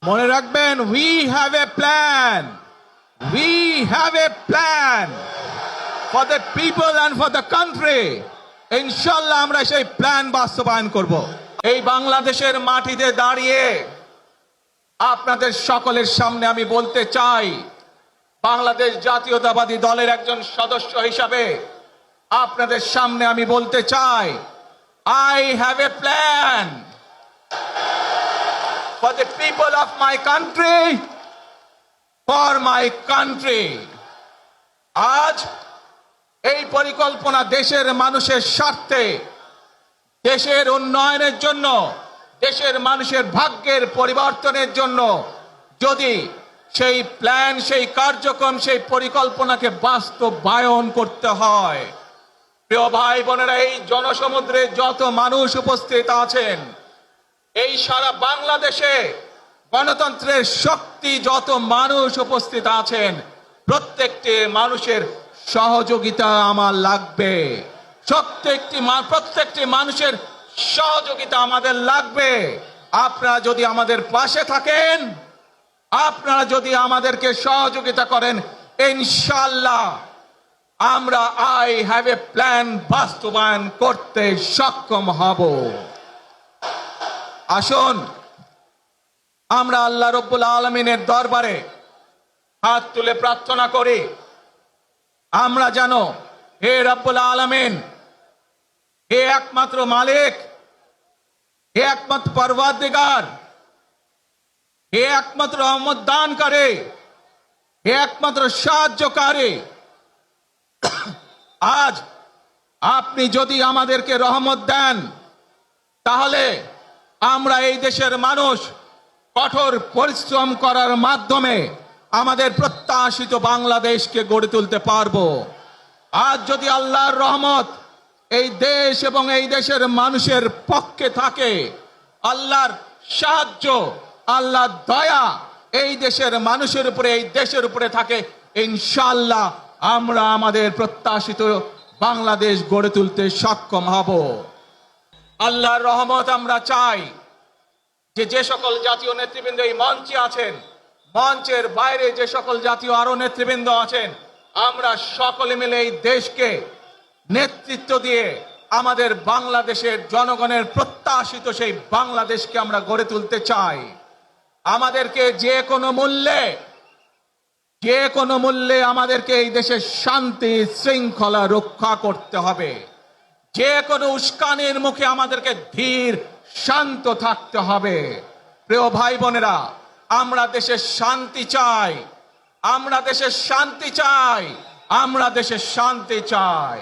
মনে রাখবেন, we have a plan, we have a plan for the people and for the country. ইনশাল্লাহ আমরা সেই প্ল্যান বাস্তবায়ন করব। এই বাংলাদেশের মাটিতে দাঁড়িয়ে আপনাদের সকলের সামনে আমি বলতে চাই, বাংলাদেশ জাতীয়তাবাদী দলের একজন সদস্য হিসাবে আপনাদের সামনে আমি বলতে চাই, I have a plan for the people of my country, for my country. আজ এই পরিকল্পনা দেশের মানুষের স্বার্থে, দেশের উন্নয়নের জন্য, দেশের মানুষের ভাগ্যের পরিবর্তনের জন্য যদি সেই প্ল্যান, সেই কার্যক্রম, সেই পরিকল্পনাকে বাস্তবায়ন করতে হয়, প্রিয় ভাই বোনেরা, এই জনসমুদ্রে যত মানুষ উপস্থিত আছেন, এই সারা বাংলাদেশে গণতন্ত্রের শক্তি যত মানুষ উপস্থিত আছেন, প্রত্যেকটি মানুষের সহযোগিতা আমার লাগবে। প্রত্যেকটি মানুষের সহযোগিতা আমাদের লাগবে। আপনারা যদি আমাদের পাশে থাকেন, আপনারা যদি আমাদেরকে সহযোগিতা করেন, ইনশাআল্লাহ আমরা আই হ্যাভ এ প্ল্যান বাস্তবায়ন করতে সক্ষম হব। আসুন আমরা আল্লাহ রব্বুল আলামিনের দরবারে হাত তুলে প্রার্থনা করি, আমরা জানো, হে রব্বুল আলামিন, হে একমাত্র মালিক, হে একমাত্র পরওয়ারদিগার, হে একমাত্র রহমত দানকারী, হে একমাত্র সাহায্যকারী, আজ আপনি যদি আমাদেরকে রহমত দেন, তাহলে আমরা এই দেশের মানুষ কঠোর পরিশ্রম করার মাধ্যমে আমাদের প্রত্যাশিত বাংলাদেশকে গড়ে তুলতে পারবো। আজ যদি আল্লাহর রহমত এই দেশ এবং এই দেশের মানুষের পক্ষে থাকে, আল্লাহর সাহায্য, আল্লাহর দয়া এই দেশের মানুষের উপরে, এই দেশের উপরে থাকে, ইনশাআল্লাহ আমরা আমাদের প্রত্যাশিত বাংলাদেশ গড়ে তুলতে সক্ষম হব। আল্লাহর রহমত আমরা চাই। যে সকল জাতীয় নেতৃবৃন্দ এই মঞ্চে আছেন, মঞ্চের বাইরে যে সকল জাতীয় আরো নেতৃবৃন্দ আছেন, আমরা সকলে মিলে এই দেশকে নেতৃত্ব দিয়ে আমাদের বাংলাদেশের জনগণের প্রত্যাশিত সেই বাংলাদেশকে আমরা গড়ে তুলতে চাই। আমাদেরকে যে কোনো মূল্যে আমাদেরকে এই দেশের শান্তি শৃঙ্খলা রক্ষা করতে হবে। যে কোনো উস্কানির মুখে আমাদেরকে ধীর শান্ত থাকতে হবে। প্রিয় ভাই বোনেরা, আমরা দেশের শান্তি চাই, আমরা দেশের শান্তি চাই, আমরা দেশের শান্তি চাই।